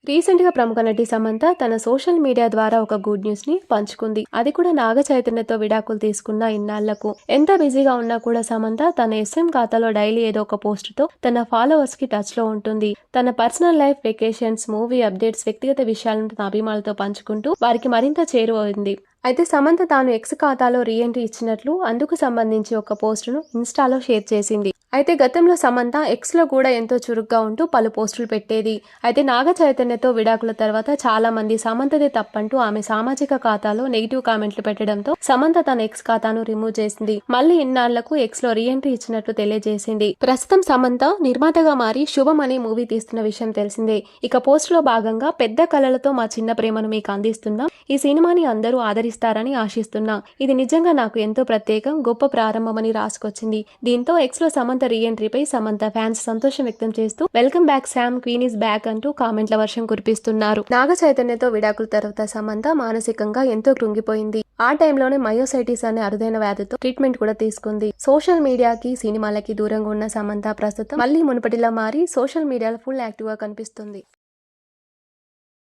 Recent గా ప్రముఖ నటి సమంత తన సోషల్ మీడియా ద్వారా ఒక గుడ్ న్యూస్ ని పంచుకుంది. అది కూడా నాగ చైతన్యతో విడాకులు తీసుకున్న ఇన్నాళ్లకు. ఎంత బిజీగా ఉన్నా కూడా సమంత తన ఎస్ఎం ఖాతాలో డైలీ ఏదో ఒక పోస్ట్ తో తన ఫాలోవర్స్ కి టచ్ లో ఉంటుంది. తన personal life, vacations, movie updates, వ్యక్తిగత విషయాలను తన అభిమానులతో పంచుకుంటూ వారికి మరింత చేరువైంది. అయితే సమంత తాను ఎక్స్ ఖాతాలో రీఎంట్రీ ఇచ్చినట్లు అందుకు సంబంధించి ఒక పోస్టును ఇన్స్టాలో షేర్ చేసింది. అయితే గతంలో సమంత ఎక్స్ లో కూడా ఎంతో చురుగ్గా ఉంటూ పలు పోస్టులు పెట్టేది. అయితే నాగ చైతన్యతో విడాకుల తర్వాత చాలా మంది సమంతదే తప్పంటూ ఆమె సామాజిక ఖాతాలో నెగిటివ్ కామెంట్లు పెట్టడంతో సమంత తన ఎక్స్ ఖాతాను రిమూవ్ చేసింది. మళ్ళీ ఇన్నాళ్లకు ఎక్స్ లో రీఎంట్రీ ఇచ్చినట్లు తెలియజేసింది. ప్రస్తుతం సమంత నిర్మాతగా మారి శుభం అనే మూవీ తీస్తున్న విషయం తెలిసిందే. ఇక పోస్ట్ లో భాగంగా పెద్ద కళలతో మా చిన్న ప్రేమను మీకు అందిస్తున్నాం. ఈ సినిమాని అందరూ ఆదరిస్తారని ఆశిస్తున్నా. ఇది నిజంగా నాకు ఎంతో ప్రత్యేకం, గొప్ప ప్రారంభమని రాసుకొచ్చింది. దీంతో ఎక్స్ లో సమంత రీఎంట్రీపై సమంత ఫ్యాన్స్ సంతోషం వ్యక్తం చేస్తూ welcome back Sam, queen is back అంటూ కామెంట్ల వర్షం కురిపిస్తున్నారు. నాగ చైతన్యతో విడాకుల తర్వాత సమంత మానసికంగా ఎంతో కృంగిపోయింది. ఆ టైంలోనే మయోసైటిస్ అనే అరుదైన వ్యాధితో ట్రీట్మెంట్ కూడా తీసుకుంది. సోషల్ మీడియాకి, సినిమాలకి దూరంగా ఉన్న సమంత ప్రస్తుతం మళ్ళీ మునుపటిలా మారి సోషల్ మీడియాలో ఫుల్ యాక్టివ్ గా కనిపిస్తుంది.